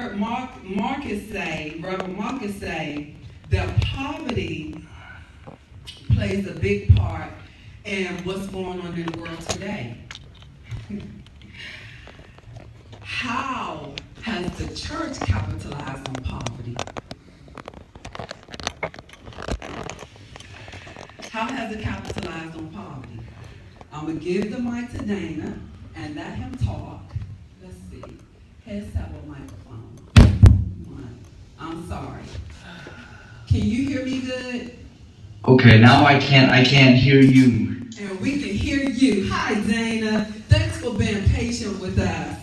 heard Marcus say, Reverend Marcus say, that poverty plays a big part in what's going on in the world today. How has the church capitalized on poverty? How has it capitalized on poverty? I'm going to give the mic to Dana and let him talk. Let's see. Heads have a microphone. One. I'm sorry. Can you hear me good? Okay, now I can't hear you. And we can hear you. Hi, Dana. Thanks for being patient with us.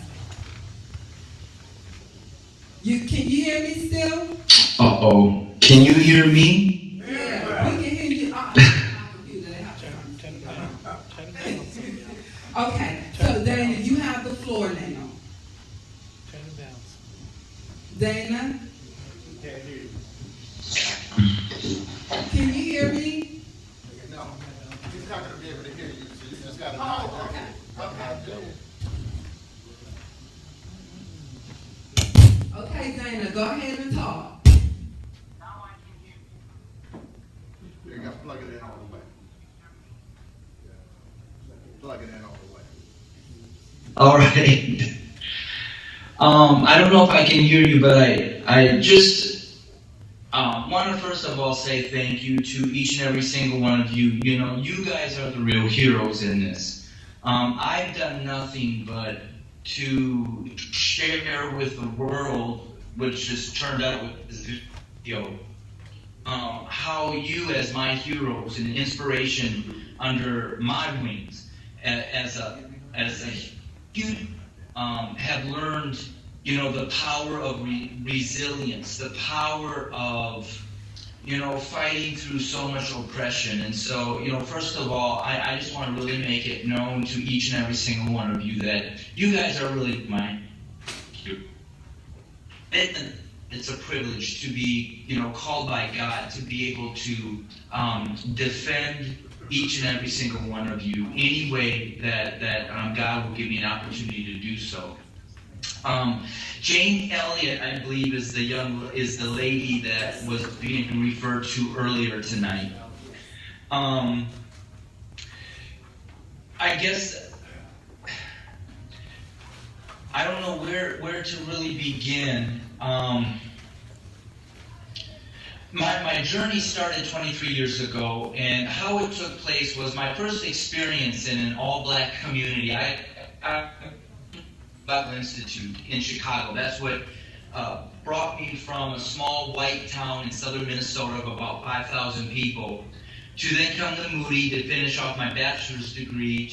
Can you hear me still? Uh-oh. Can you hear me? Yeah, we can hear you. Okay, so Dana, you have the floor now. Turn it down. Dana? Can't hear you. Can you hear me? No, he's not going to be able to hear you, so you just got to Okay, Dana, go ahead and talk. Now I can hear you. You got to plug it in all the way. Plug it in all the way. All right. I don't know if I can hear you, but I just want to first of all say thank you to each and every single one of you. You know, you guys are the real heroes in this. I've done nothing but to share with the world, which just turned out with this video, how you as my heroes and inspiration under my wings as a you have learned, you know, the power of resilience, the power of, you know, fighting through so much oppression. And so, you know, first of all, I just want to really make it known to each and every single one of you that you guys are really my heroes. It's a privilege to be, you know, called by God to be able to defend each and every single one of you any way that God will give me an opportunity to do so. Jane Elliott, I believe, is the lady that was being referred to earlier tonight. I guess I don't know where to really begin. My journey started 23 years ago, and how it took place was my first experience in an all-black community. Bible Institute in Chicago. That's what brought me from a small white town in southern Minnesota of about 5,000 people to then come to Moody to finish off my bachelor's degree.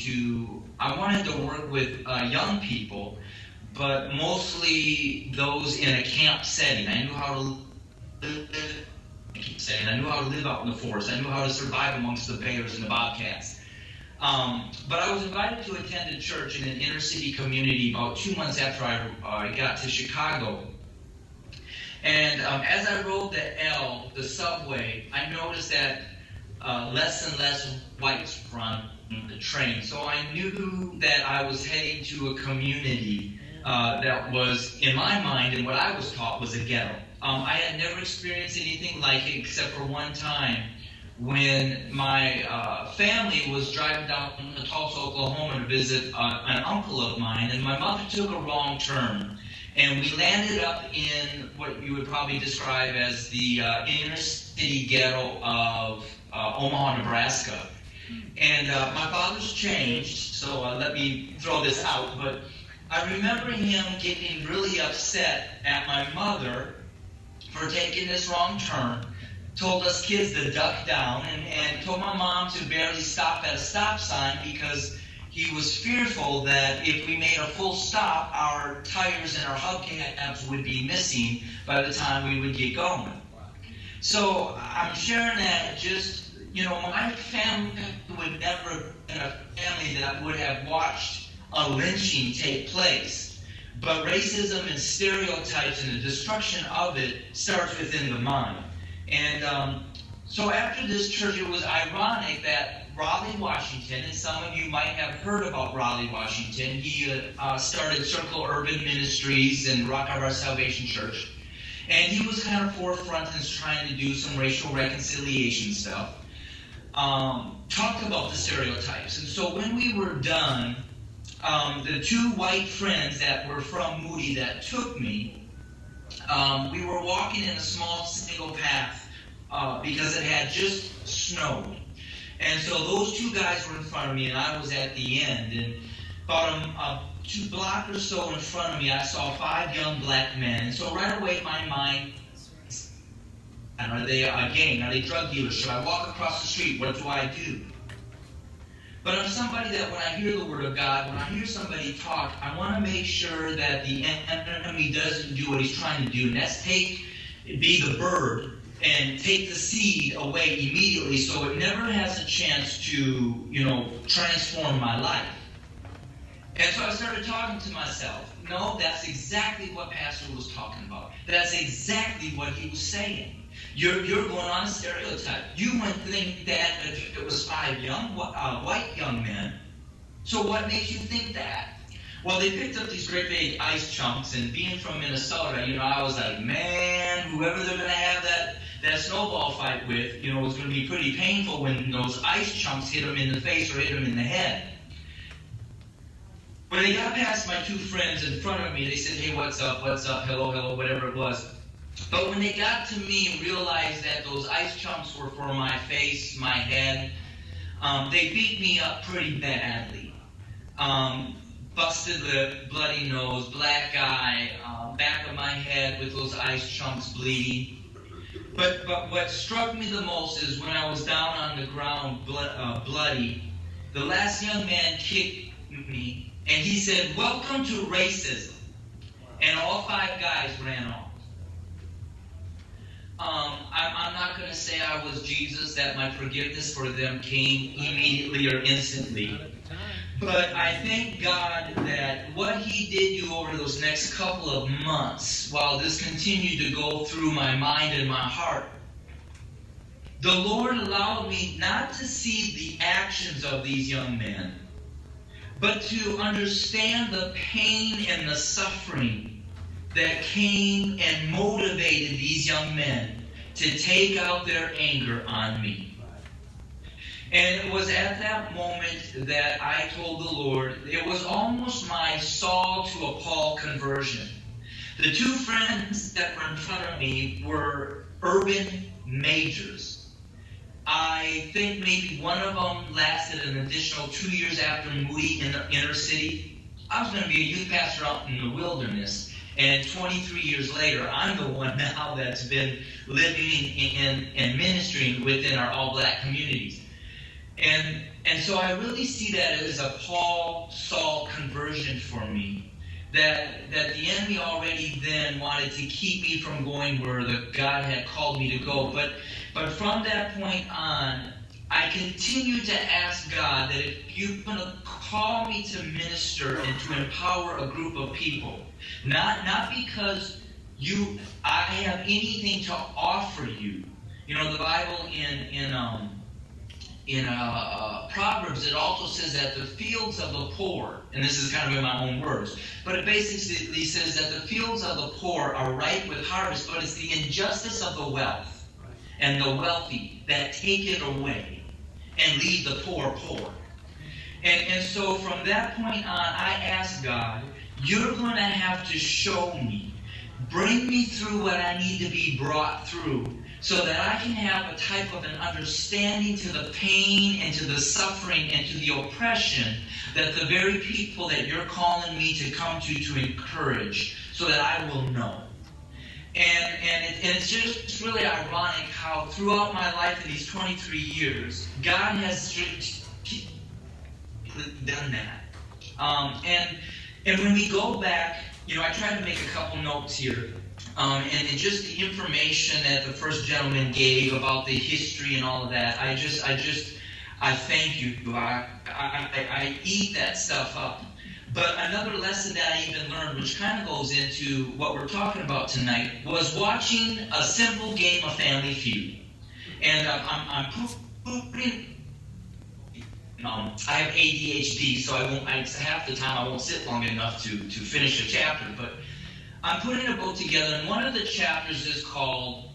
I wanted to work with young people, but mostly those in a camp setting. I knew how to live. I knew how to live out in the forest. I knew how to survive amongst the bears and the bobcats. But I was invited to attend a church in an inner city community about 2 months after I got to Chicago. And as I rode the subway, I noticed that less and less whites were on the train. So I knew that I was heading to a community that was, in my mind, and what I was taught, was a ghetto. I had never experienced anything like it except for one time when my family was driving down to Tulsa, Oklahoma to visit an uncle of mine, and my mother took a wrong turn. And we landed up in what you would probably describe as the inner city ghetto of Omaha, Nebraska. And my father's changed, so let me throw this out, but I remember him getting really upset at my mother for taking this wrong turn, told us kids to duck down, and told my mom to barely stop at a stop sign because he was fearful that if we made a full stop, our tires and our hubcaps would be missing by the time we would get going. So I'm sharing that just, you know, my family would never have been a family that would have watched a lynching take place. But racism and stereotypes and the destruction of it starts within the mind. And so after this church, it was ironic that Raleigh, Washington, and some of you might have heard about Raleigh, Washington. He started Circle Urban Ministries and Rock of Our Salvation Church. And he was kind of forefront in trying to do some racial reconciliation stuff. Talked about the stereotypes. And so when we were done, the two white friends that were from Moody that took me, we were walking in a small single path because it had just snowed. And so those two guys were in front of me, and I was at the end. And about 2 blocks or so in front of me, I saw 5 young black men. And so right away, my mind, are they a gang? Are they drug dealers? Should I walk across the street? What do I do? But I'm somebody that when I hear the Word of God, when I hear somebody talk, I want to make sure that the enemy doesn't do what he's trying to do. And that's be the bird and take the seed away immediately so it never has a chance to, transform my life. And so I started talking to myself. No, that's exactly what Pastor was talking about. That's exactly what he was saying. You're going on a stereotype. You wouldn't think that if it was 5 white young men. So what makes you think that? Well, they picked up these great big ice chunks, and being from Minnesota, I was like, man, whoever they're going to have that snowball fight with, was going to be pretty painful when those ice chunks hit them in the face or hit them in the head. When they got past my 2 friends in front of me, they said, hey, what's up, hello, whatever it was. But when they got to me and realized that those ice chunks were for my face, my head, they beat me up pretty badly. Busted lip, bloody nose, black eye, back of my head with those ice chunks bleeding. But what struck me the most is when I was down on the ground, bloody, the last young man kicked me, and he said, welcome to racism. And all 5 guys ran off. I'm not going to say I was Jesus, that my forgiveness for them came immediately or instantly. But I thank God that what he did do over those next couple of months, while this continued to go through my mind and my heart, the Lord allowed me not to see the actions of these young men, but to understand the pain and the suffering that came and motivated these young men to take out their anger on me. And it was at that moment that I told the Lord, it was almost my Saul to Appall conversion. The 2 friends that were in front of me were urban majors. I think maybe one of them lasted an additional 2 years after Moody in the inner city. I was going to be a youth pastor out in the wilderness. And 23 years later, I'm the one now that's been living and ministering within our all-black communities. And so I really see that as a Paul-Saul conversion for me. That the enemy already then wanted to keep me from going where God had called me to go. But from that point on, I continued to ask God that if you're going to call me to minister and to empower a group of people, not because I have anything to offer you. The Bible in Proverbs, it also says that the fields of the poor, and this is kind of in my own words, but it basically says that the fields of the poor are ripe with harvest, but it's the injustice of the wealth and the wealthy that take it away and leave the poor poor. And so from that point on, I asked God, you're going to have to show me, bring me through what I need to be brought through, so that I can have a type of an understanding to the pain and to the suffering and to the oppression that the very people that you're calling me to come to encourage, so that I will know. And it's just really ironic how throughout my life in these 23 years, God has done that. And when we go back, I tried to make a couple notes here. And just the information that the first gentleman gave about the history and all of that, I thank you. I eat that stuff up. But another lesson that I even learned, which kind of goes into what we're talking about tonight, was watching a simple game of Family Feud. And I'm putting I have ADHD, so half the time I won't sit long enough to finish a chapter, but I'm putting a book together, and one of the chapters is called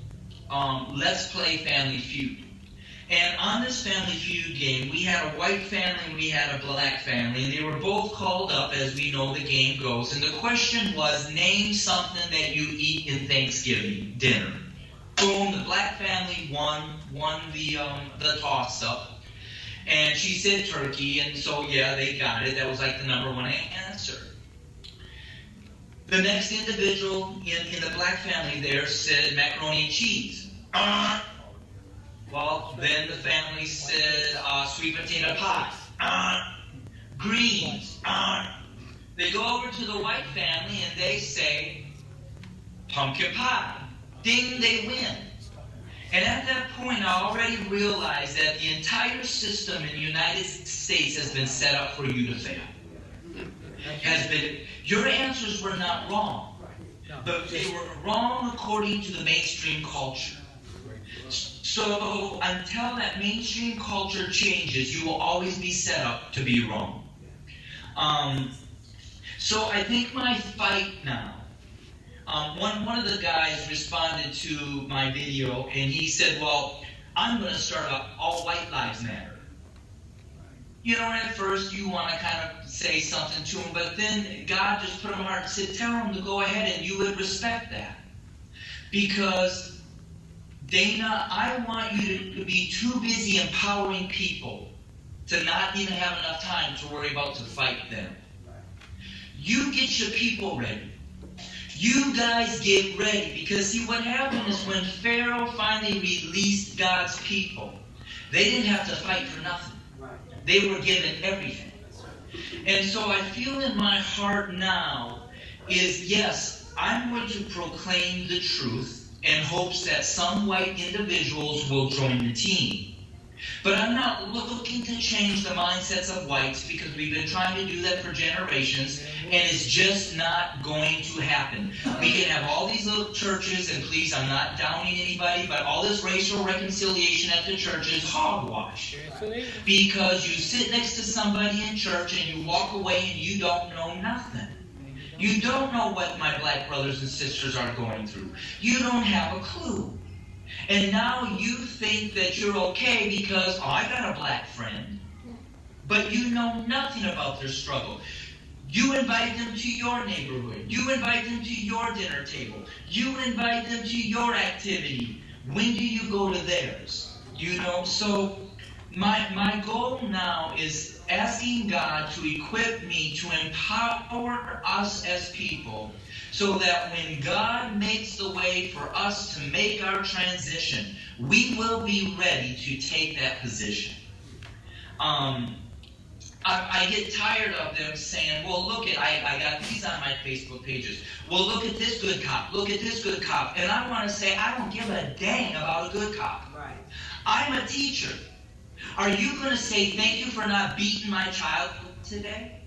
Let's Play Family Feud. And on this Family Feud game, we had a white family and we had a black family, and they were both called up, as we know the game goes, and the question was, name something that you eat in Thanksgiving dinner. Boom, the black family won the toss-up. And she said turkey, and so yeah, they got it. That was like the #1 answer. The next individual in the black family there said macaroni and cheese. Well, then the family said sweet potato pie. Greens. They go over to the white family and they say pumpkin pie. Ding, they win. And at that point, I already realized that the entire system in the United States has been set up for you to fail. Your answers were not wrong, but they were wrong according to the mainstream culture. So until that mainstream culture changes, you will always be set up to be wrong. So I think my fight now, one of the guys responded to my video, and he said, well, I'm going to start up All White Lives Matter. You know, and at first you want to kind of say something to him, but then God just put him on heart and said, tell him to go ahead, and you would respect that. Because, Dana, I want you to be too busy empowering people to not even have enough time to worry about to fight them. You get your people ready. You guys get ready, because see what happened is when Pharaoh finally released God's people, they didn't have to fight for nothing. They were given everything. And so I feel in my heart now is, yes, I'm going to proclaim the truth in hopes that some white individuals will join the team. But I'm not looking to change the mindsets of whites, because we've been trying to do that for generations, and it's just not going to happen. We can have all these little churches, and please, I'm not downing anybody, but all this racial reconciliation at the church is hogwash. Because you sit next to somebody in church and you walk away and you don't know nothing. You don't know what my black brothers and sisters are going through. You don't have a clue. And now you think that you're okay because, oh, I got a black friend. But you know nothing about their struggle. You invite them to your neighborhood. You invite them to your dinner table. You invite them to your activity. When do you go to theirs? You know, so my goal now is asking God to equip me to empower us as people, so that when God makes the way for us to make our transition, we will be ready to take that position. I get tired of them saying, well, look at, I got these on my Facebook pages. Well, look at this good cop. Look at this good cop. And I want to say, I don't give a dang about a good cop. Right. I'm a teacher. Are you going to say thank you for not beating my child today?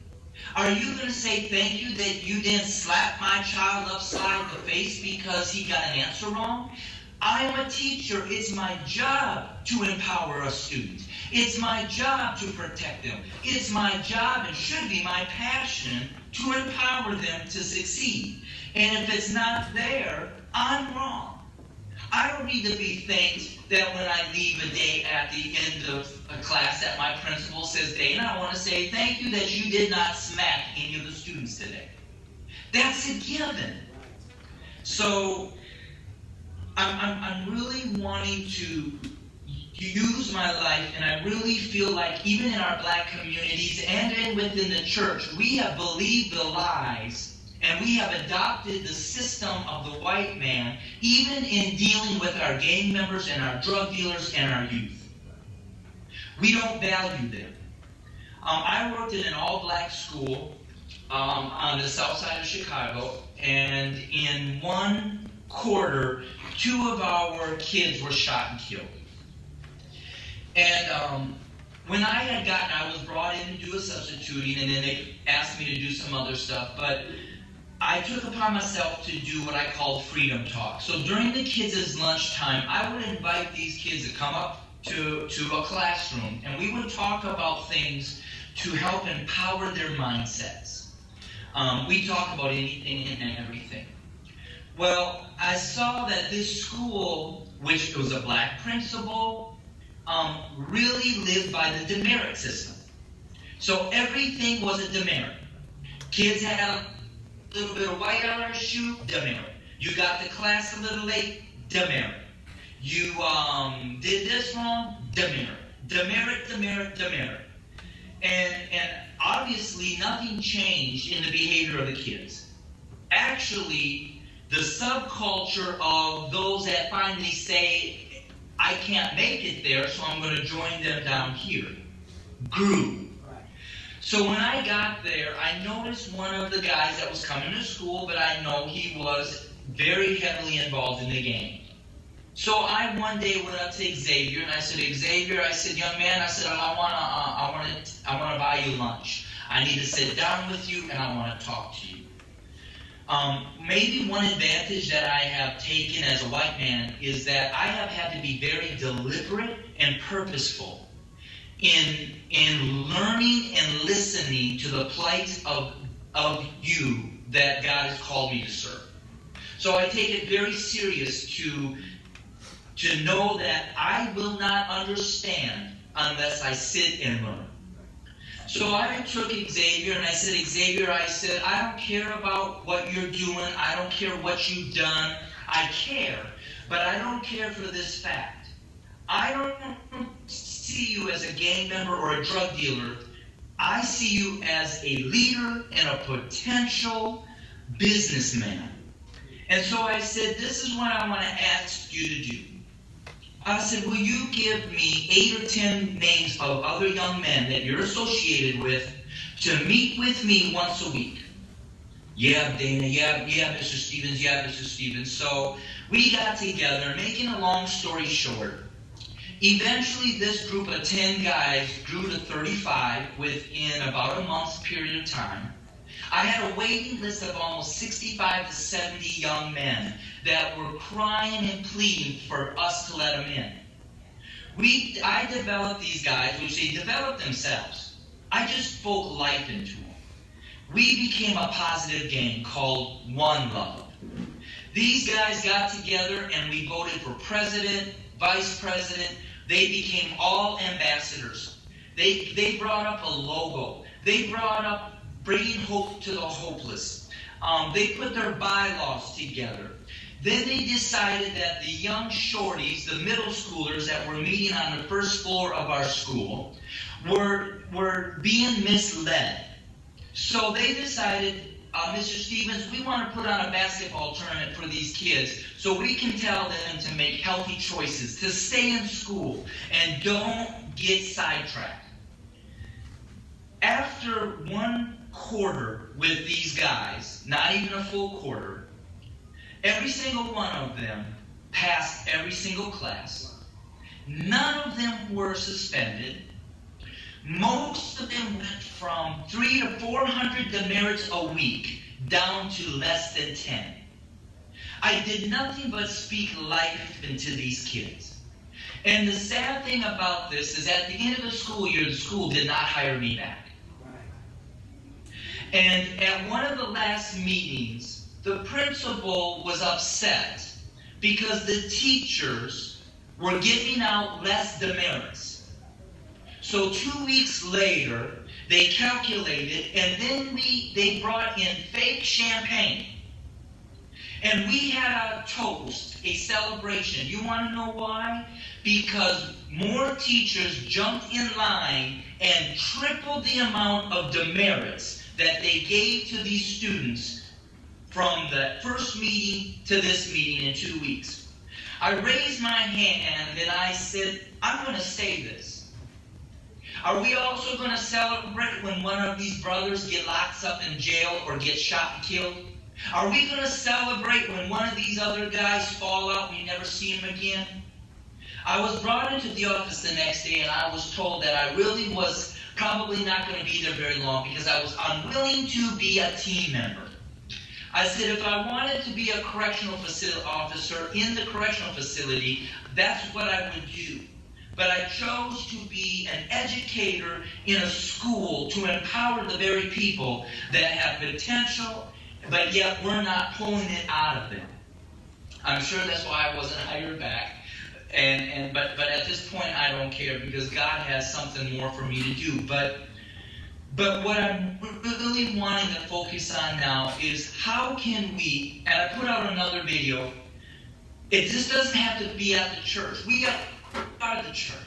Are you going to say thank you that you didn't slap my child upside the face because he got an answer wrong? I am a teacher. It's my job to empower a student. It's my job to protect them. It's my job, and should be my passion, to empower them to succeed. And if it's not there, I'm wrong. I don't need to be thanked that when I leave a day at the end of a class that my principal says, Dana, I want to say thank you that you did not smack any of the students today. That's a given. So I'm really wanting to use my life, and I really feel like even in our black communities and within the church, we have believed the lies. And we have adopted the system of the white man, even in dealing with our gang members and our drug dealers and our youth. We don't value them. I worked in an all-black school on the south side of Chicago, and in one quarter, 2 of our kids were shot and killed. And when I was brought in to do a substituting, and then they asked me to do some other stuff, but I took upon myself to do what I called freedom talk. So during the kids' lunchtime, I would invite these kids to come up to a classroom, and we would talk about things to help empower their mindsets. We talk about anything and everything. Well, I saw that this school, which was a black principal, really lived by the demerit system. So everything was a demerit. Kids had a little bit of white on their shoe, demerit. You got to class a little late, demerit. You did this wrong, demerit. Demerit, demerit, demerit. And obviously nothing changed in the behavior of the kids. Actually, the subculture of those that finally say, I can't make it there, so I'm going to join them down here, grew. So when I got there, I noticed one of the guys that was coming to school, but I know he was very heavily involved in the game. So I one day went up to Xavier and I said, Xavier, I said, young man, I said, I want to buy you lunch. I need to sit down with you and I want to talk to you. Maybe one advantage that I have taken as a white man is that I have had to be very deliberate and purposeful in learning and listening to the plight of you that God has called me to serve. So I take it very serious to know that I will not understand unless I sit and learn. So I took Xavier and I said, Xavier, I said, I don't care about what you're doing. I don't care what you've done. I care, but I don't care for this fact. I don't see you as a gang member or a drug dealer. I see you as a leader and a potential businessman. And so I said, this is what I want to ask you to do. I said, will you give me 8 or 10 names of other young men that you're associated with to meet with me once a week? Yeah, Dana, yeah, Mr. Stevens, yeah, Mr. Stevens. So we got together, making a long story short. Eventually, this group of 10 guys grew to 35 within about a month's period of time. I had a waiting list of almost 65 to 70 young men that were crying and pleading for us to let them in. I developed these guys, which they developed themselves. I just spoke life into them. We became a positive gang called One Love. These guys got together and we voted for president, vice president. They became all ambassadors. They brought up a logo. They brought up bringing hope to the hopeless. They put their bylaws together. Then they decided that the young shorties, the middle schoolers that were meeting on the first floor of our school, were being misled. So they decided, Mr. Stevens, we want to put on a basketball tournament for these kids so we can tell them to make healthy choices, to stay in school, and don't get sidetracked. After one quarter with these guys, not even a full quarter, every single one of them passed every single class. None of them were suspended. Most of them went from 300 to 400 demerits a week down to less than 10. I did nothing but speak life into these kids. And the sad thing about this is at the end of the school year, the school did not hire me back. And at one of the last meetings, the principal was upset because the teachers were giving out less demerits. So 2 weeks later, they calculated, and then they brought in fake champagne. And we had a toast, a celebration. You want to know why? Because more teachers jumped in line and tripled the amount of demerits that they gave to these students from the first meeting to this meeting in 2 weeks. I raised my hand and I said, I'm going to say this. Are we also going to celebrate when one of these brothers get locked up in jail or get shot and killed? Are we going to celebrate when one of these other guys fall out and we never see him again? I was brought into the office the next day and I was told that I really was probably not going to be there very long because I was unwilling to be a team member. I said if I wanted to be a correctional officer in the correctional facility, that's what I would do. but I chose to be an educator in a school to empower the very people that have potential, but yet we're not pulling it out of them. I'm sure that's why I wasn't hired back. But at this point, I don't care because God has something more for me to do. But what I'm really wanting to focus on now is how can we, and I put out another video, this doesn't have to be at the church. We got out of the church.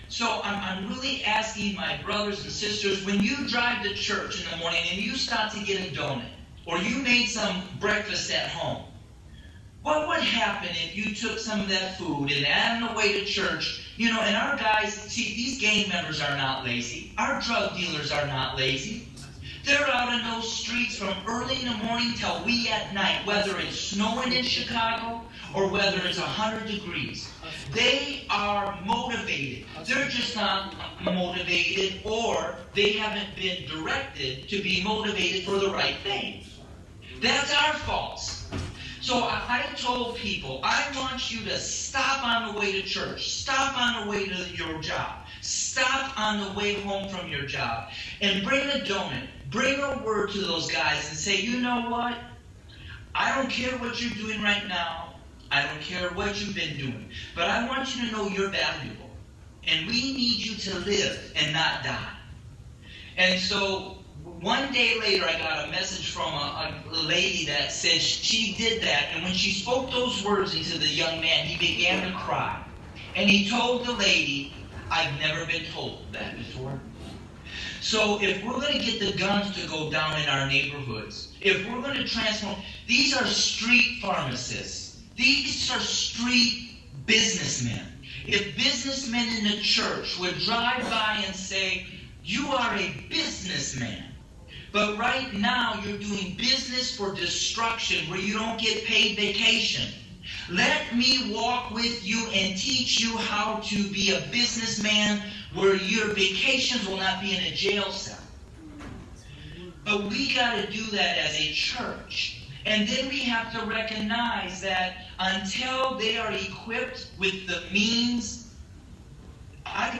So I'm really asking my brothers and sisters, when you drive to church in the morning and you stop to get a donut, or you made some breakfast at home, what would happen if you took some of that food and on the way to church, and our guys, see, these gang members are not lazy. Our drug dealers are not lazy. They're out in those streets from early in the morning till wee at night, whether it's snowing in Chicago or whether it's 100 degrees. They are motivated. They're just not motivated, or they haven't been directed to be motivated for the right thing. That's our fault. So I told people, I want you to stop on the way to church, stop on the way to your job, stop on the way home from your job, and bring a donut, bring a word to those guys and say, you know what? I don't care what you're doing right now. I don't care what you've been doing. But I want you to know you're valuable. And we need you to live and not die. And so one day later, I got a message from a lady that said she did that, and when she spoke those words into the young man, he began to cry. And he told the lady, I've never been told that before. So if we're going to get the guns to go down in our neighborhoods, if we're going to transform, these are street pharmacists. These are street businessmen. If businessmen in the church would drive by and say, you are a businessman, but right now you're doing business for destruction where you don't get paid vacation. Let me walk with you and teach you how to be a businessman where your vacations will not be in a jail cell. But we got to do that as a church. And then we have to recognize that until they are equipped with the means, I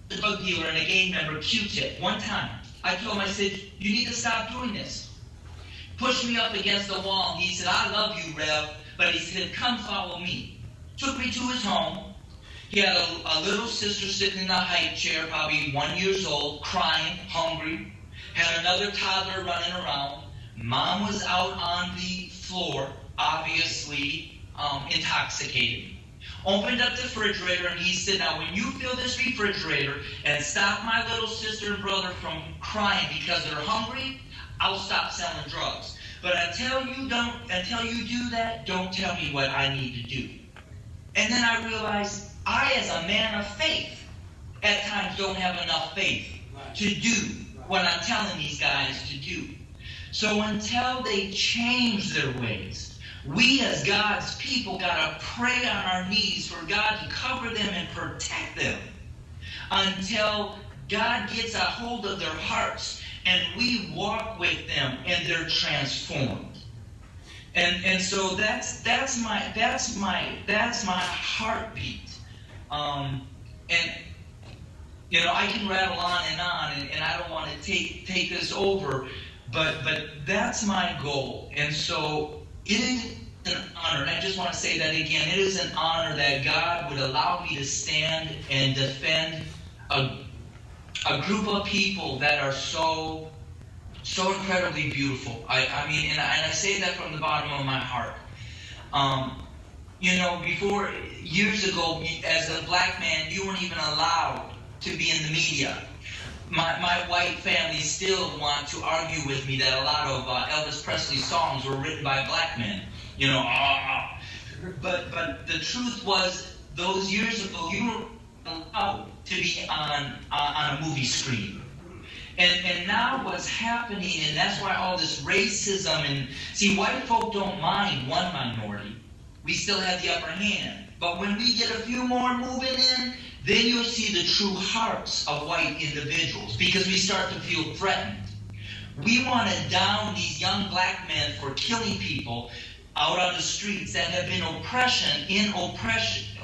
was a drug dealer and a gang member, Q-tip, one time. I told him, I said, you need to stop doing this. Pushed me up against the wall, and he said, I love you, Rev, but he said, come follow me. Took me to his home. He had a little sister sitting in a high chair, probably 1 year old, crying, hungry. Had another toddler running around. Mom was out on the floor, obviously intoxicated. Opened up the refrigerator, and he said, now when you fill this refrigerator and stop my little sister and brother from crying because they're hungry, I'll stop selling drugs. But until you do that, don't tell me what I need to do. And then I realized I, as a man of faith, at times don't have enough faith to do what I'm telling these guys to do. So until they change their ways, we as God's people got to pray on our knees for God to cover them and protect them until God gets a hold of their hearts and we walk with them and they're transformed. And so that's my heartbeat. And I can rattle on, and I don't want to take this over, but that's my goal. And so it is an honor, and I just want to say that again, it is an honor that God would allow me to stand and defend a group of people that are so incredibly beautiful. I mean, and I say that from the bottom of my heart. Before, years ago, as a black man, you weren't even allowed to be in the media. My white family still want to argue with me that a lot of Elvis Presley songs were written by black men. But the truth was, those years ago, you were allowed to be on a movie screen. And now what's happening, and that's why all this racism, and see, white folk don't mind one minority. We still have the upper hand. But when we get a few more moving in, then you'll see the true hearts of white individuals, because we start to feel threatened. We want to down these young black men for killing people out on the streets that have been oppression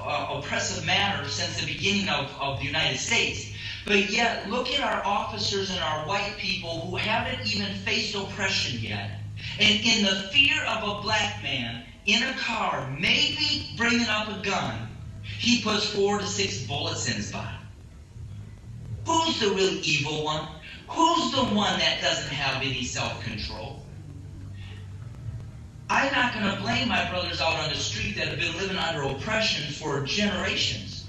oppressive manner since the beginning of the United States. But yet, look at our officers and our white people who haven't even faced oppression yet. And in the fear of a black man in a car, maybe bringing up a gun, he puts 4 to 6 bullets in his body. Who's the real evil one? Who's the one that doesn't have any self-control? I'm not going to blame my brothers out on the street that have been living under oppression for generations.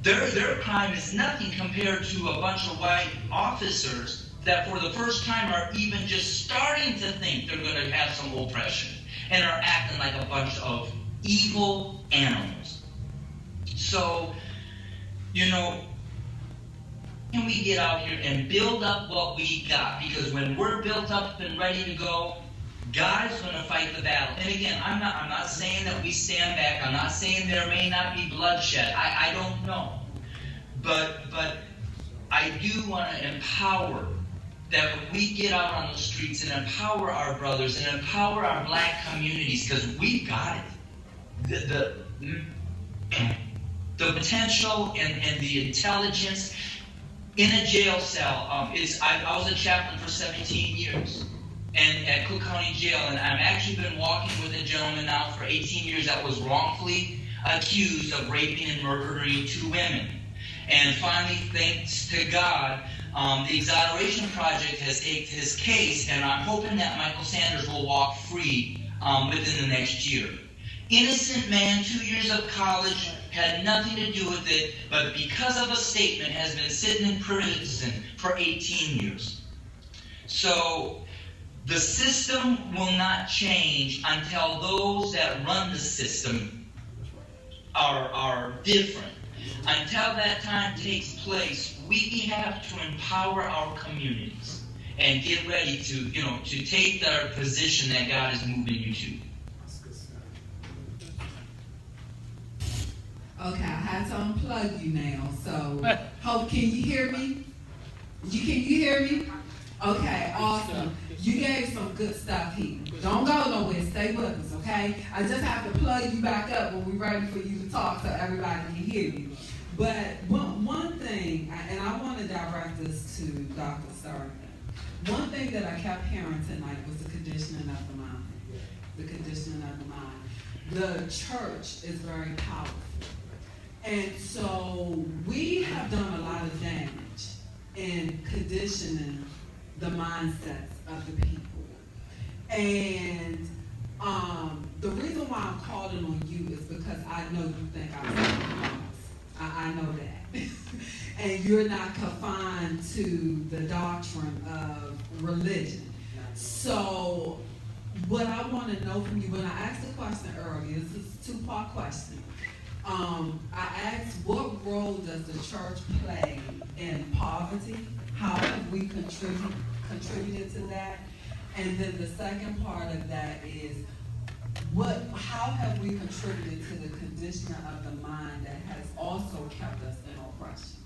Their crime is nothing compared to a bunch of white officers that for the first time are even just starting to think they're going to have some oppression and are acting like a bunch of evil animals. So, you know, can we get out here and build up what we got? Because when we're built up and ready to go, God is going to fight the battle. And again, I'm not saying that we stand back. I'm not saying there may not be bloodshed. I don't know. But I do want to empower that when we get out on the streets and empower our brothers and empower our black communities, because we've got it. The potential and the intelligence in a jail cell. I was a chaplain for 17 years. And at Cook County Jail, and I've actually been walking with a gentleman now for 18 years that was wrongfully accused of raping and murdering 2 women. And finally, thanks to God, the Exoneration Project has taken his case, and I'm hoping that Michael Sanders will walk free within the next year. Innocent man, 2 years of college, had nothing to do with it, but because of a statement has been sitting in prison for 18 years. So the system will not change until those that run the system are different. Until that time takes place, we have to empower our communities and get ready to, to take the position that God is moving you to. Okay, I had to unplug you now, so can you hear me? Can you hear me? Okay, awesome. You gave some good stuff here. Don't go nowhere. Stay with us, okay? I just have to plug you back up when we're ready for you to talk so everybody can hear you. But one thing, and I want to direct this to Dr. Sargent. One thing that I kept hearing tonight was the conditioning of the mind. The conditioning of the mind. The church is very powerful. And so we have done a lot of damage in conditioning the mindsets of the people. And the reason why I'm calling on you is because I know you think I'm something. I know that. And you're not confined to the doctrine of religion. So what I want to know from you, when I asked the question earlier, this is a 2-part question. I asked, what role does the church play in poverty? How have we contributed to that? And then the second part of that is, how have we contributed to the conditioning of the mind that has also kept us in oppression?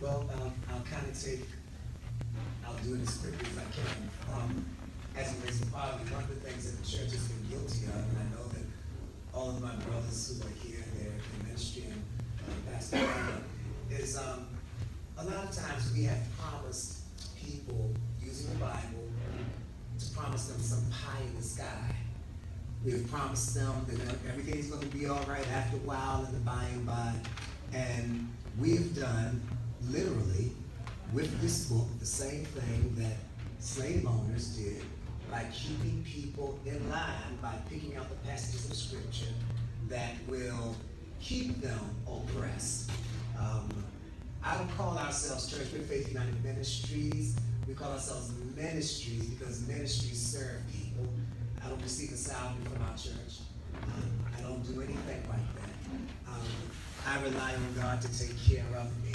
Well, I'll do it as quickly as I can. As it relates to poverty, one of the things that the church has been guilty of, and I know that all of my brothers who are here, they're in ministry and Pastor Anna, is a lot of times we have promised people, using the Bible, to promise them some pie in the sky. We have promised them that everything's going to be all right after a while in the by and by. And we have done, literally, with this book, the same thing that slave owners did by keeping people in line, by picking out the passages of Scripture that will keep them oppressed. I don't call ourselves Church, we're Faith United Ministries. We call ourselves ministries because ministries serve people. I don't receive a salary from our church. I don't do anything like that. I rely on God to take care of me.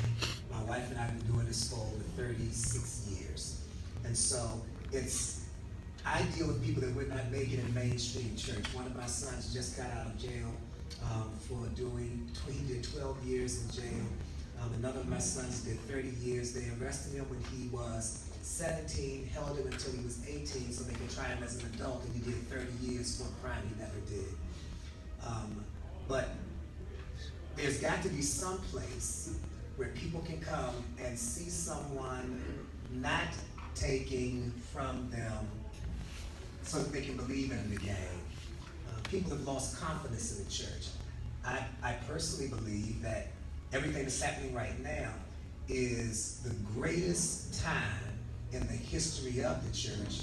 My wife and I have been doing this for over 36 years. And so I deal with people that would not make it in mainstream church. One of my sons just got out of jail he did 12 years in jail. Another of my sons did 30 years. They arrested him when he was 17, held him until he was 18 so they could try him as an adult, and he did 30 years for a crime he never did. But there's got to be some place where people can come and see someone not taking from them so that they can believe in it again. People have lost confidence in the church. I personally believe that everything that's happening right now is the greatest time in the history of the church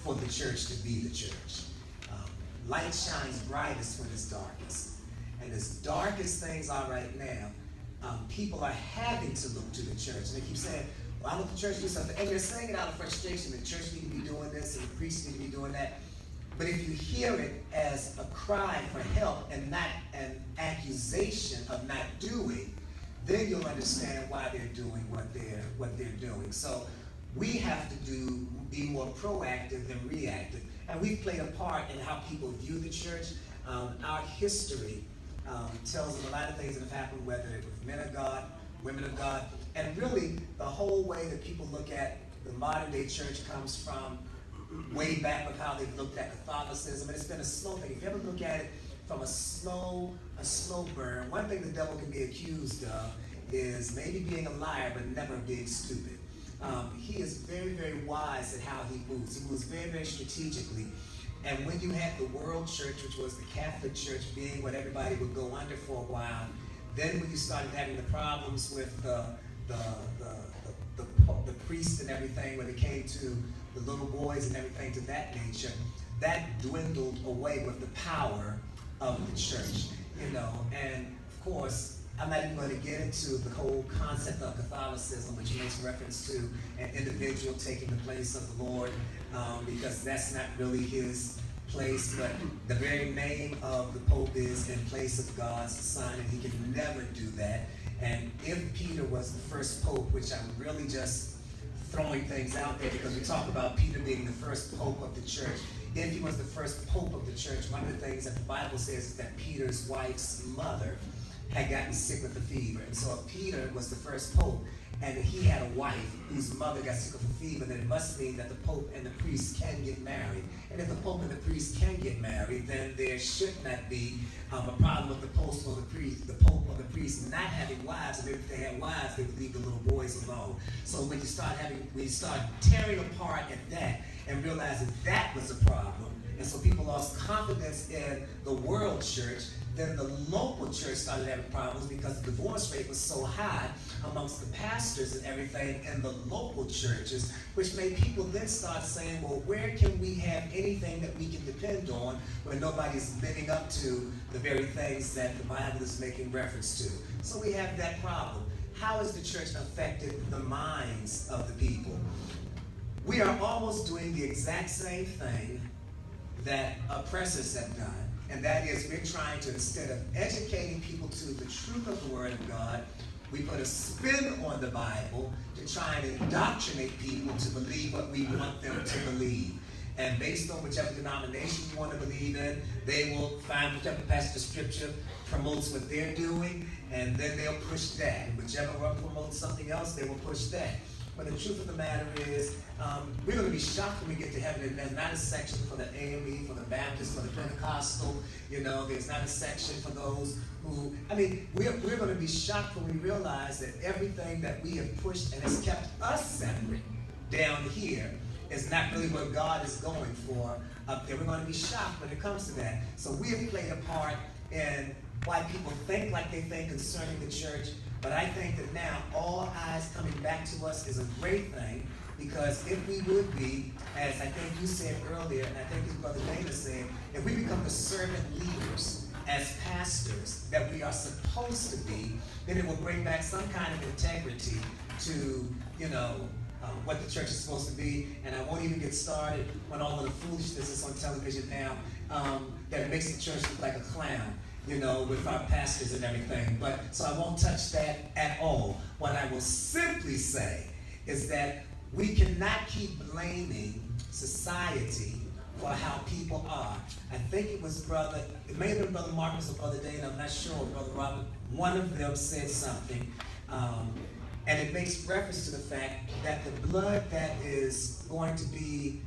for the church to be the church. Light shines brightest when it's darkest. And as dark as things are right now, people are having to look to the church. And they keep saying, well, I want the church to do something. And they're saying it out of frustration. The church need to be doing this and the priests need to be doing that. But if you hear it as a cry for help and not an accusation of not doing, then you'll understand why they're doing what they're doing. So we have to be more proactive than reactive. And we've played a part in how people view the church. Our history tells them a lot of things that have happened, whether it was men of God, women of God, and really the whole way that people look at the modern day church comes from way back with how they've looked at Catholicism, and it's been a slow thing. If you ever look at it from a slow burn, one thing the devil can be accused of is maybe being a liar, but never being stupid. He is very, very wise at how he moves. He moves very, very strategically. And when you had the world church, which was the Catholic Church being what everybody would go under for a while, then when you started having the problems with the priests and everything, when it came to the little boys and everything to that nature, that dwindled away with the power of the church, you know. And of course, I'm not even going to get into the whole concept of Catholicism, which makes reference to an individual taking the place of the Lord, because that's not really his place, but the very name of the Pope is in place of God's Son, and he can never do that. And if Peter was the first Pope, which I'm really just throwing things out there because we talk about Peter being the first Pope of the church, if he was the first Pope of the church, one of the things that the Bible says is that Peter's wife's mother had gotten sick with a fever. And so if Peter was the first Pope, and he had a wife whose mother got sick with a fever, then it must mean that the Pope and the priest can get married. And if the Pope and the priest can get married, then there should not be a problem with the Pope or the priest not having wives. And if they had wives, they would leave the little boys alone. So when you start tearing apart at that and realize that that was a problem, and so people lost confidence in the world church, then the local church started having problems because the divorce rate was so high amongst the pastors and everything in the local churches, which made people then start saying, well, where can we have anything that we can depend on when nobody's living up to the very things that the Bible is making reference to? So we have that problem. How has the church affected the minds of the people? We are almost doing the exact same thing that oppressors have done. And that is, we're trying to, instead of educating people to the truth of the Word of God, we put a spin on the Bible to try and indoctrinate people to believe what we want them to believe. And based on whichever denomination you want to believe in, they will find whichever passage of Scripture promotes what they're doing, and then they'll push that. And whichever one promotes something else, they will push that. But the truth of the matter is, we're going to be shocked when we get to heaven. There's not a section for the AME, for the Baptist, for the Pentecostal. You know, there's not a section for those who, we're going to be shocked when we realize that everything that we have pushed and has kept us separate down here is not really what God is going for up there. We're going to be shocked when it comes to that. So we have played a part in why people think like they think concerning the church. But I think that now all eyes coming back to us is a great thing, because if we would be, as I think you said earlier, and I think as Brother Dana said, if we become the servant leaders as pastors that we are supposed to be, then it will bring back some kind of integrity to, what the church is supposed to be. And I won't even get started on all of the foolishness that's on television now that makes the church look like a clown, with our pastors and everything. But so I won't touch that at all. What I will simply say is that we cannot keep blaming society for how people are. I think it may have been Brother Marcus or Brother Dana, I'm not sure, Brother Robert. One of them said something, and it makes reference to the fact that the blood that is going to be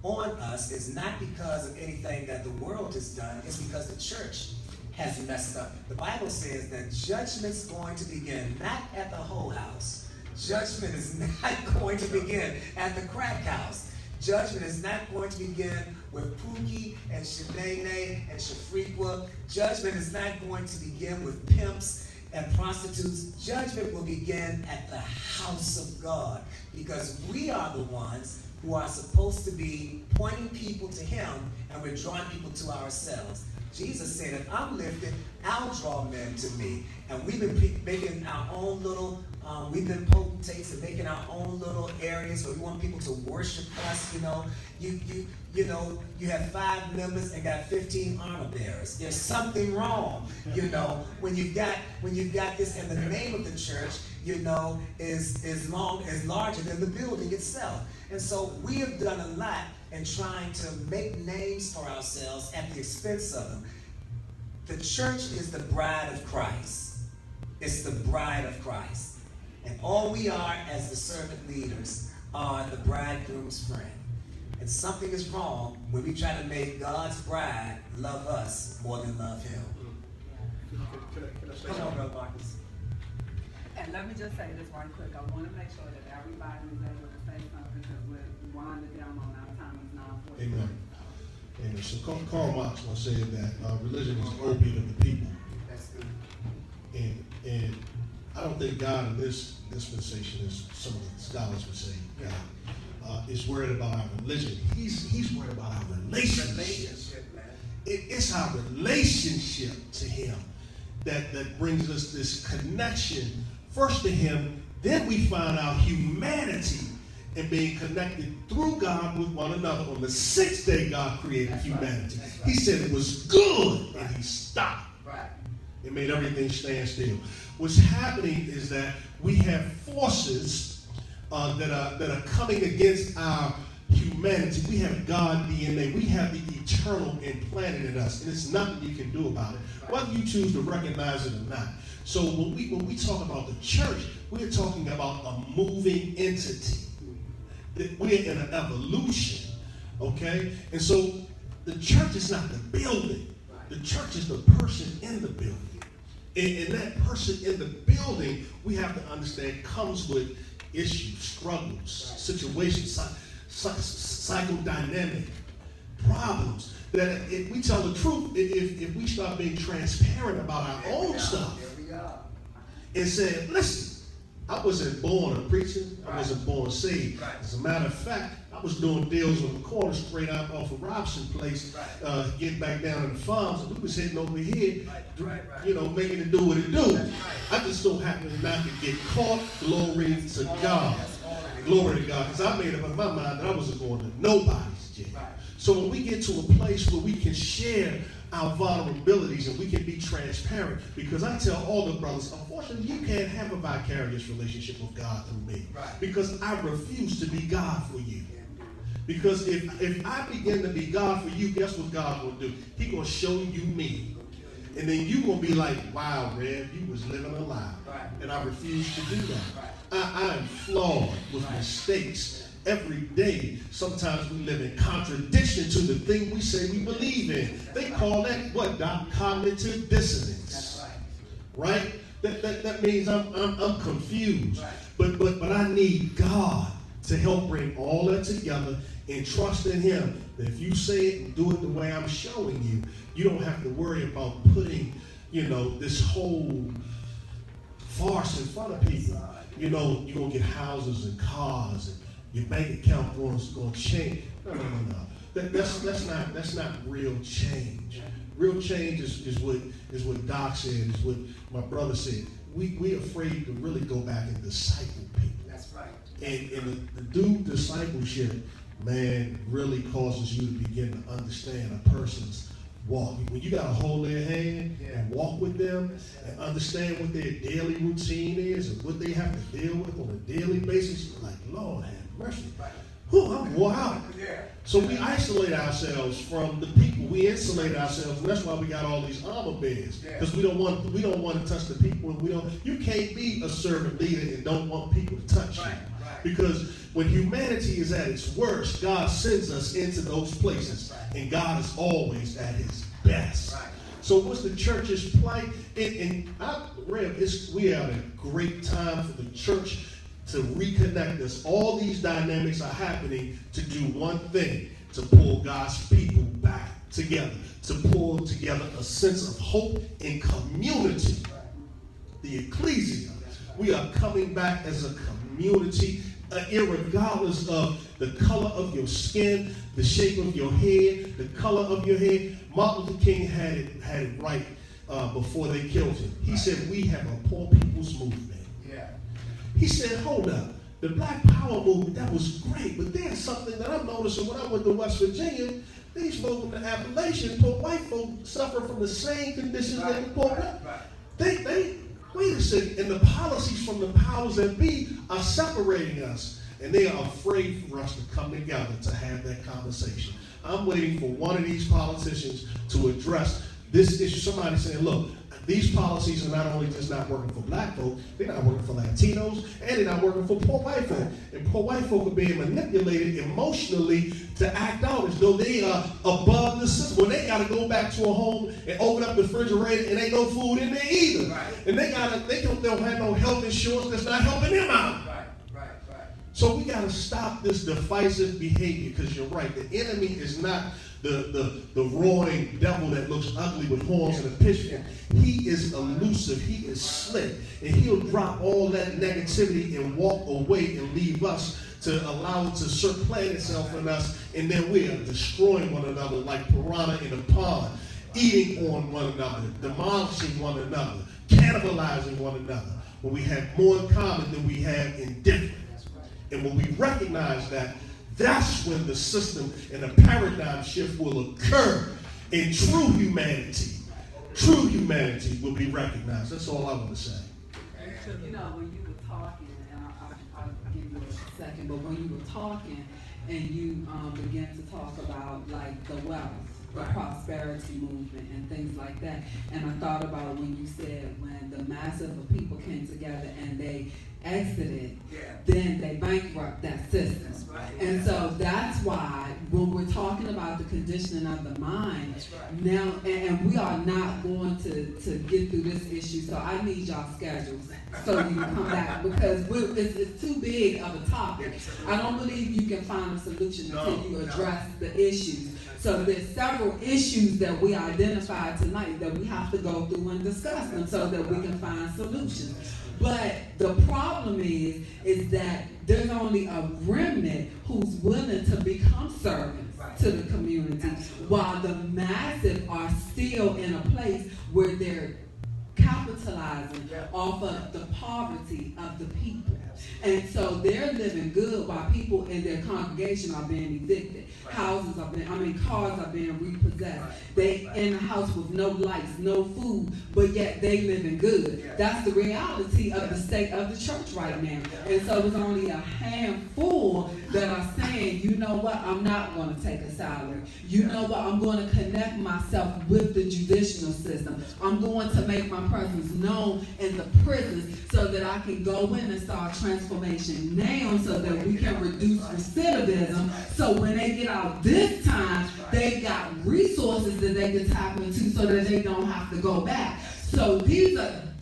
on us is not because of anything that the world has done, it's because the church has messed up. The Bible says that judgment's going to begin not at the whole house. Judgment is not going to begin at the crack house. Judgment is not going to begin with Pookie and Shanae and Shafriqua. Judgment is not going to begin with pimps and prostitutes. Judgment will begin at the house of God, because we are the ones who are supposed to be pointing people to him, and we're drawing people to ourselves. Jesus said, if I'm lifted, I'll draw men to me. And we've been making our own little, we've been potentates and making our own little areas where we want people to worship us. You know, you have 5 members and got 15 armor bearers. There's something wrong, you know, when you've got this, and the name of the church, you know, is larger than the building itself. And so we have done a lot in trying to make names for ourselves at the expense of them. The church is the bride of Christ. It's the bride of Christ. And all we are as the servant leaders are the bridegroom's friend. And something is wrong when we try to make God's bride love us more than love him. Can I say Come on, something? Brother Marcus. And let me just say this right quick. I want to make sure that everybody is able to say something, because we're winding down on our time. Is now 40. Amen. Amen. So Karl Marx once said that religion is the opiate of the people. That's good. And I don't think God in this dispensation, as some of the scholars would say, God is worried about our religion. He's worried about our relationship. Man. It's our relationship to him that brings us this connection first to him, then we find our humanity and being connected through God with one another. On the 6th day, God created humanity. Right. He said it was good, and he stopped. Right. It made everything stand still. What's happening is that we have forces that are coming against our humanity. We have God DNA. We have the eternal implanted in us, and it's nothing you can do about it, whether you choose to recognize it or not. So when we talk about the church, we're talking about a moving entity. We're in an evolution, okay? And so the church is not the building. The church is the person in the building. And that person in the building, we have to understand, comes with issues, struggles, situations, psychodynamic problems. That if we tell the truth, if we start being transparent about our own stuff, and say, listen, I wasn't born a preacher, I wasn't born saved. As a matter of fact, I was doing deals on the corner straight out off of Robson Place, getting back down in the farms, and we was heading over here, you know, making it do what it do. I just so happened to not to get caught. Glory to God. Glory to God. Because I made up in my mind that I wasn't going to nobody's jail. So when we get to a place where we can share our vulnerabilities and we can be transparent, because I tell all the brothers, unfortunately, you can't have a vicarious relationship with God through me, because I refuse to be God for you. Because if I begin to be God for you, guess what God will do? He gonna show you me, and then you gonna be like, wow, Rev, you was living a lie, and I refuse to do that. I am flawed with mistakes. Every day, sometimes we live in contradiction to the thing we say we believe in. They call that what, Doc? Cognitive dissonance. That's right. That means I'm confused. But I need God to help bring all that together and trust in him. That if you say it and do it the way I'm showing you, you don't have to worry about putting, you know, this whole farce in front of people. You know, you're going to get houses and cars and your bank account going to change. No. That's not real change. Real change is what Doc said, is what my brother said. We're afraid to really go back and disciple people. That's right. And the due discipleship, man, really causes you to begin to understand a person's walk. When you got to hold their hand and walk with them and understand what their daily routine is and what they have to deal with on a daily basis, you're like, Lord have mercy. I'm wore out. So we isolate ourselves from the people. We insulate ourselves, and that's why we got all these armor bears. Because we don't want to touch the people, and you can't be a servant leader and don't want people to touch you. Because when humanity is at its worst, God sends us into those places, and God is always at his best. So what's the church's plight? We have a great time for the church to reconnect us. All these dynamics are happening to do one thing, to pull God's people back together, to pull together a sense of hope and community. The ecclesia. We are coming back as a community, irregardless of the color of your skin, the shape of your hair, the color of your hair. Martin Luther King had it right before they killed him. He said, we have a poor people's movement. Yeah. He said, hold up. The Black Power movement, that was great, but there's something that I'm noticing when I went to West Virginia. These folks in the Appalachian, poor white folk, suffer from the same conditions that the poor They wait a second, and the policies from the powers that be are separating us, and they are afraid for us to come together to have that conversation. I'm waiting for one of these politicians to address this issue. Somebody saying, look, these policies are not only just not working for black folk, they're not working for Latinos, and they're not working for poor white folk. And poor white folk are being manipulated emotionally to act out as though they are above the system. When they got to go back to a home and open up the refrigerator and ain't no food in there either. Right. And they don't have no health insurance that's not helping them out. Right. So we got to stop this divisive behavior, because you're right. The enemy is not the roaring devil that looks ugly with horns and a pitchfork. He is elusive. He is slick. And he'll drop all that negativity and walk away and leave us to allow it to supplant itself in us. And then we are destroying one another like piranha in a pond, eating on one another, demolishing one another, cannibalizing one another, when we have more in common than we have in different. And when we recognize that, that's when the system and the paradigm shift will occur, and true humanity will be recognized. That's all I want to say. You know, when you were talking, and I'll give you a second, but when you were talking and you began to talk about like the wealth, the prosperity movement and things like that, and I thought about when you said when the masses of people came together and they exited, then they bankrupt that system. And so that's why when we're talking about the conditioning of the mind, now, and we are not going to get through this issue, so I need y'all schedules so you can come back, because it's too big of a topic. I don't believe you can find a solution until you address the issues. So there's several issues that we identified tonight that we have to go through and discuss them so that we can find solutions. But the problem is that there's only a remnant who's willing to become servants to the community, while the masses are still in a place where they're capitalizing off of the poverty of the people. And so they're living good while people in their congregation are being evicted. Cars are being repossessed. They in a house with no lights, no food, but yet they living good. That's the reality of the state of the church right now. And so there's only a handful that are saying, you know what, I'm not going to take a salary. You know what, I'm going to connect myself with the judicial system. I'm going to make my presence known in the prisons so that I can go in and start transformation now, so that we can reduce recidivism, so when they get out this time, they've got resources that they can tap into so that they don't have to go back. So this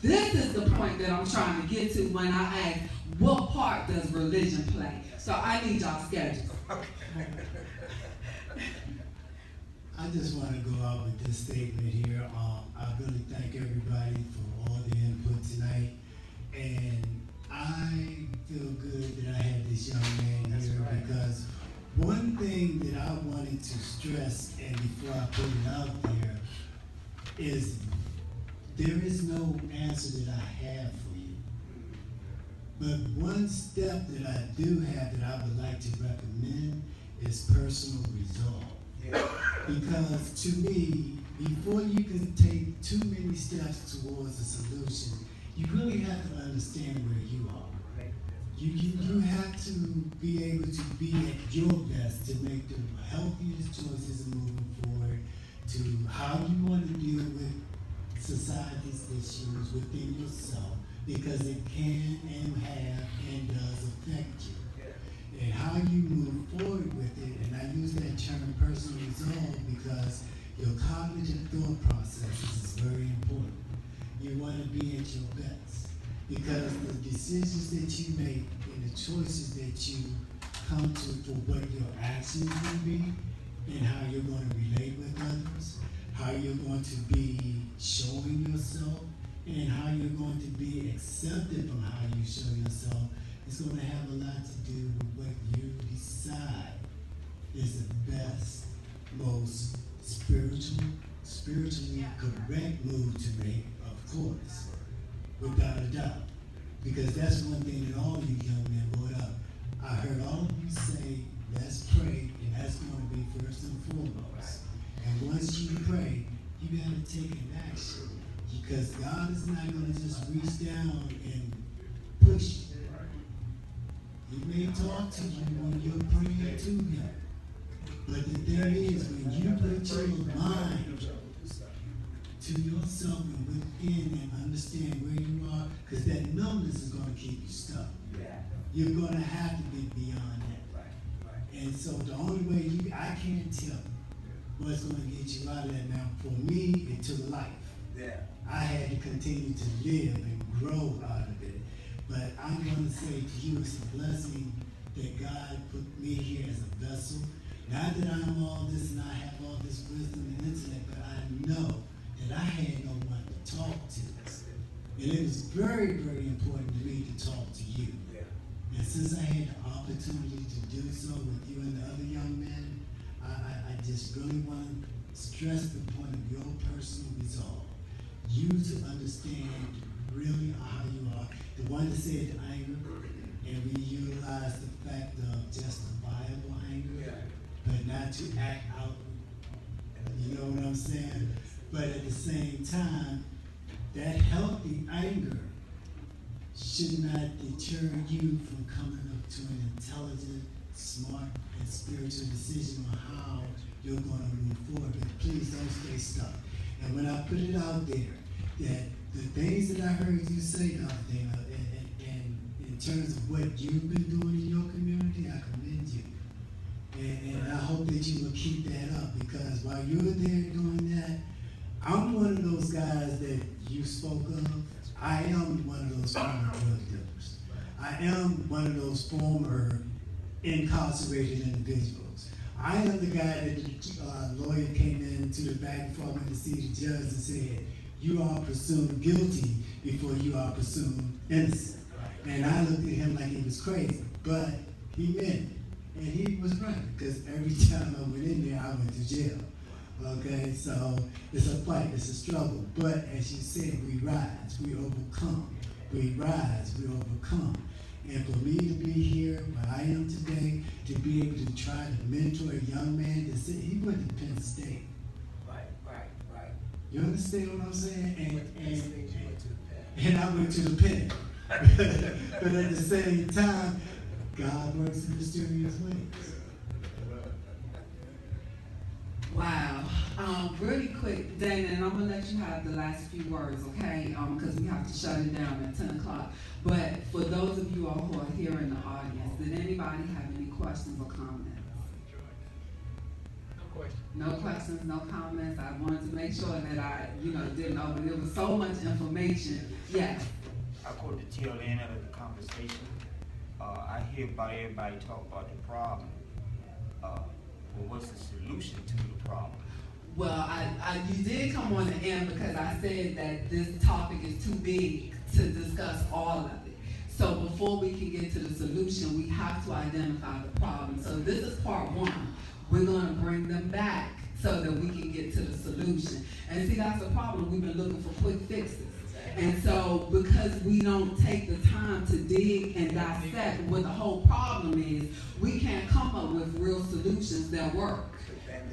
is the point that I'm trying to get to when I ask, what part does religion play? So I need y'all schedules. I just want to go out with this statement here. I really thank everybody for all the input tonight. And I feel good that I had this young man here, because one thing that I wanted to stress, and before I put it out there, is there is no answer that I have for you. But one step that I do have that I would like to recommend is personal resolve. Because to me, before you can take too many steps towards a solution, you really have to understand where you are. You have to be able to be at your best to make the healthiest choices moving forward to how you want to deal with society's issues within yourself, because it can and have and does affect you. And how you move forward with it, and I use that term personal resolve because Your cognitive thought processes is very important. You want to be at your best because the decisions that you make and the choices that you come to for what your actions will be and how you're going to relate with others, how you're going to be showing yourself, and how you're going to be accepted from how you show yourself is going to have a lot to do with what you decide is the best, most spiritually correct move to make, of course, without a doubt. Because that's one thing that all you young men brought up. I heard all of you say, let's pray, and that's going to be first and foremost. And once you pray, you got to take an action. Because God is not going to just reach down and push you. He may talk to you when you're praying to Him. But the thing is, when you put your mind to yourself and within and understand where you are, because that numbness is going to keep you stuck. You're going to have to get beyond that. And so the only way I can't tell what's going to get you out of that. Now, for me, it took life. I had to continue to live and grow out of it. But I'm going to say to you, it's a blessing that God put me here as a vessel. Not that I'm all this and I have all this wisdom and intellect, but I know that I had no one to talk to. And it was very, very important to me to talk to you. And since I had the opportunity to do so with you and the other young men, I just really want to stress the point of your personal resolve. You to understand really how you are. The one that said anger, and we utilize the fact of justifiable anger, but not to act out. You know what I'm saying? But at the same time, that healthy anger should not deter you from coming up to an intelligent, smart, and spiritual decision on how you're going to move forward. But please don't stay stuck. And when I put it out there, that the things that I heard you say, Dr. Dana, and in terms of what you've been doing in your community, I commend you. And I hope that you will keep that up, because while you're there doing that, I'm one of those guys that you spoke of. I am one of those former drug dealers. I am one of those former incarcerated individuals. I am the guy that the lawyer came into the back before I went to see the judge and said, you are presumed guilty before you are presumed innocent. And I looked at him like he was crazy, but he meant it. And he was right, because every time I went in there, I went to jail. Okay, so it's a fight, it's a struggle. But as you said, we rise, we overcome. We rise, we overcome. And for me to be here where I am today, to be able to try to mentor a young man that said he went to Penn State. Right. You understand what I'm saying? And I went to the Penn. But at the same time, God works in mysterious ways. Wow. Really quick, Dana, and I'm going to let you have the last few words, okay? Because we have to shut it down at 10 o'clock. But for those of you all who are here in the audience, did anybody have any questions or comments? No questions. No questions, no comments. I wanted to make sure that I, didn't know, but there was so much information. Yes. I caught the tail end of the conversation. I hear about everybody talk about the problem. Well, what's the solution to the problem? Well, you did come on the end because I said that this topic is too big to discuss all of it. So before we can get to the solution, we have to identify the problem. So this is part one. We're going to bring them back so that we can get to the solution. And see, that's the problem. We've been looking for quick fixes. And so because we don't take the time to dig and dissect what the whole problem is, we can't come up with real solutions that work.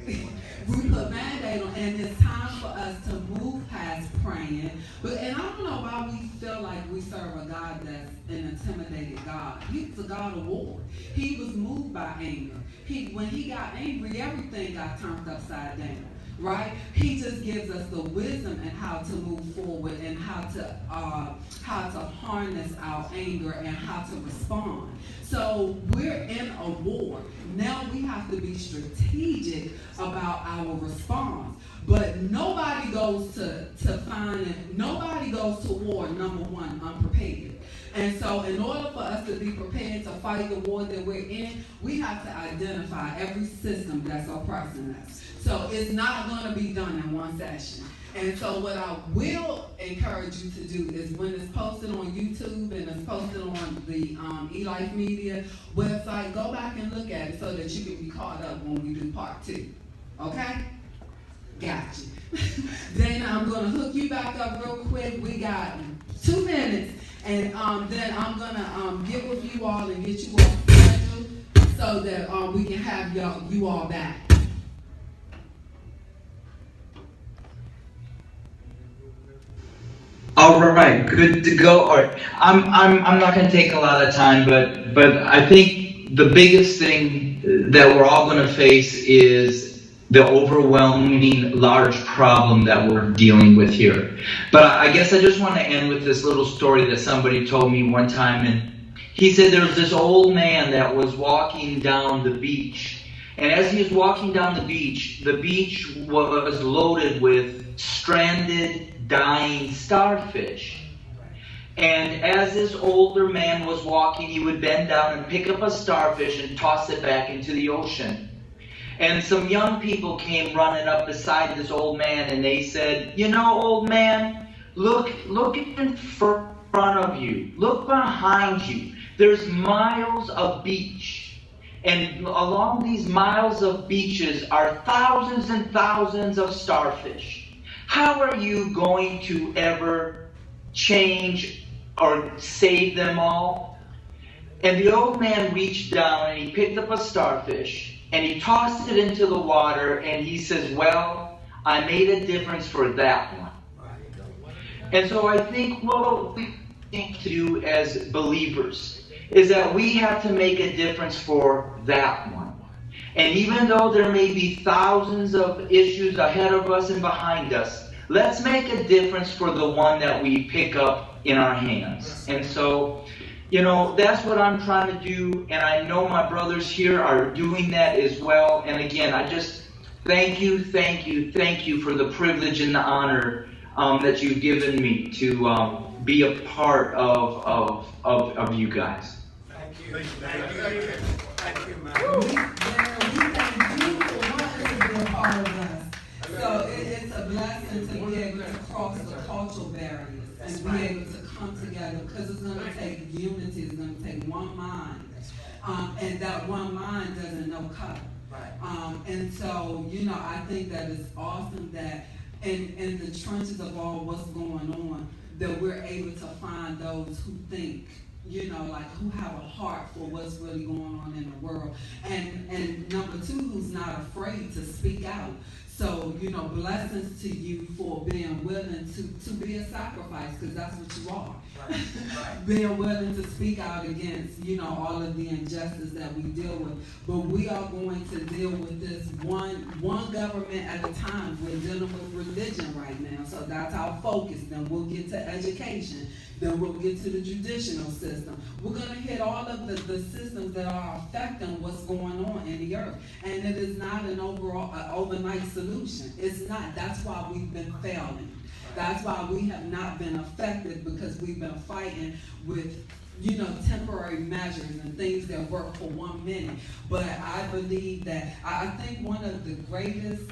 We put Band-Aid on, and it's time for us to move past praying. And I don't know why we feel like we serve a God that's an intimidated God. He's a God of war. He was moved by anger. When he got angry, everything got turned upside down. right? He just gives us the wisdom and how to move forward and how to harness our anger and how to respond. So we're in a war. Now we have to be strategic about our response. But nobody goes nobody goes to war, number one, unprepared. And so in order for us to be prepared to fight the war that we're in, we have to identify every system that's oppressing us. So it's not going to be done in one session. And so what I will encourage you to do is when it's posted on YouTube and it's posted on the eLife Media website, go back and look at it so that you can be caught up when we do part 2. Okay? Gotcha. Then I'm going to hook you back up real quick. We got 2 minutes. And then I'm going to get with you all and get you all scheduled so that we can have you all back. All right, good to go. All right, I'm not going to take a lot of time, but I think the biggest thing that we're all going to face is the overwhelming large problem that we're dealing with here. But I guess I just want to end with this little story that somebody told me one time. And he said there was this old man that was walking down the beach. And as he was walking down the beach was loaded with stranded, dying starfish. And as this older man was walking, he would bend down and pick up a starfish and toss it back into the ocean. And some young people came running up beside this old man, and they said, "You know, old man, look in front of you. Look behind you. There's miles of beach. And along these miles of beaches are thousands and thousands of starfish. How are you going to ever change or save them all?" And the old man reached down and he picked up a starfish and he tossed it into the water and he says, "Well, I made a difference for that one." And so I think what we need to do as believers is that we have to make a difference for that one. And even though there may be thousands of issues ahead of us and behind us, let's make a difference for the one that we pick up in our hands. And so, you know, that's what I'm trying to do, and I know my brothers here are doing that as well. And again, I just thank you for the privilege and the honor that you've given me to be a part of you guys. Thank you. Thank you, man. We thank you for wanting to be a part of us. So it's a blessing to be able to cross the cultural barriers and be able to come together, because it's going to take unity. It's going to take one mind, and that one mind doesn't know color. And so, you know, I think that it's awesome that in the trenches of all what's going on, that we're able to find those who think, you know, like who have a heart for what's really going on in the world. And number two, who's not afraid to speak out. So, you know, blessings to you for being willing to be a sacrifice, because that's what you are. Right. Being willing to speak out against, you know, all of the injustice that we deal with. But we are going to deal with this one government at a time. We're dealing with religion right now, so that's our focus. Then we'll get to education. Then we'll get to the judicial system. We're going to hit all of the systems that are affecting what's going on in the earth. And it is not an overnight solution. It's not. That's why we've been failing. That's why we have not been effective, because we've been fighting with, you know, temporary measures and things that work for 1 minute. But I believe that, I think one of the greatest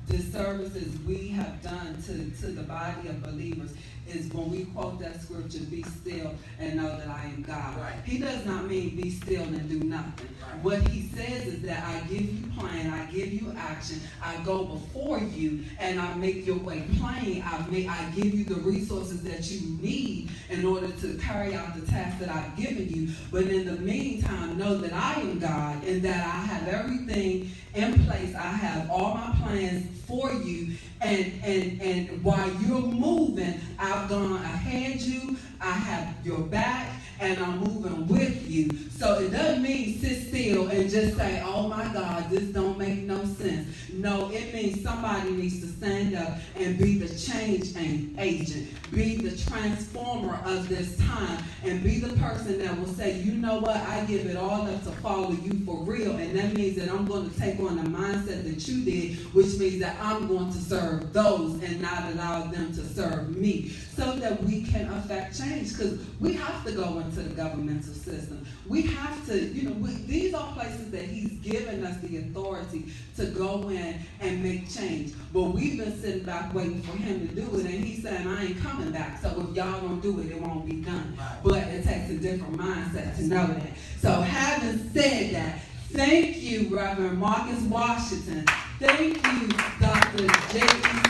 disservices we have done to the body of believers is when we quote that scripture, "Be still and know that I am God." Right. He does not mean be still and do nothing. Right. What he says is that I give you plan, I give you action, I go before you, and I make your way plain. I give you the resources that you need in order to carry out the task that I've given you. But in the meantime, know that I am God and that I have everything in place. I have all my plans for you, and while you're moving, I've gone ahead you, I have your back, and I'm moving with you. So it doesn't mean sit still and just say, oh my God, this don't make no sense. No, it means somebody needs to stand up and be the change agent, be the transformer of this time, and be the person that will say, you know what, I give it all up to follow you for real, and that means that I'm going to take on the mindset that you did, which means that I'm going to serve those and not allow them to serve me, so that we can affect change, because we have to go into the governmental system. We have to, these are places that he's given us the authority to go in and make change. But we've been sitting back waiting for him to do it, and he's saying, I ain't coming back. So if y'all don't do it, it won't be done. But it takes a different mindset to know that. So having said that, thank you, Reverend Marcus Washington. Thank you, Dr. J.E.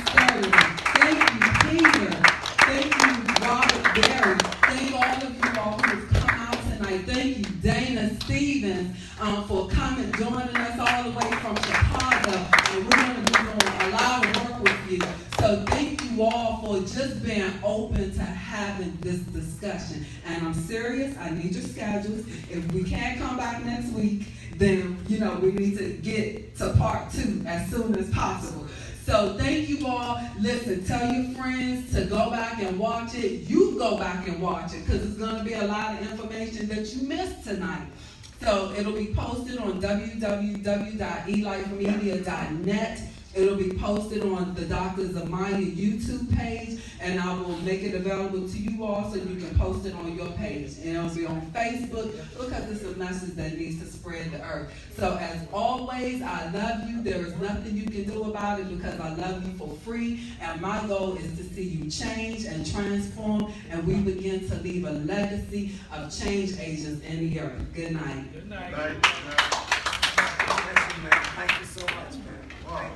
Sterling. Thank you, Peter. Thank you, Robert Berry. Thank all of you all who have come out tonight. Thank you, Dana Stevens, for coming, joining us all the way from Chicago. And we're going to be doing a lot of work with you. So thank you all for just being open to having this discussion. And I'm serious. I need your schedules. If we can't come back next week, then, we need to get to part 2 as soon as possible. So thank you all. Listen, tell your friends to go back and watch it. You go back and watch it, because it's going to be a lot of information that you missed tonight. So it'll be posted on www.elifemedia.net. It'll be posted on the Dr. ZaMiya YouTube page, and I will make it available to you all so you can post it on your page. And it'll be on Facebook, because it's a message that needs to spread the earth. So as always, I love you. There is nothing you can do about it, because I love you for free. And my goal is to see you change and transform, and we begin to leave a legacy of change agents in the earth. Good night. Good night. Thank you, man. Thank you so much, man. Wow.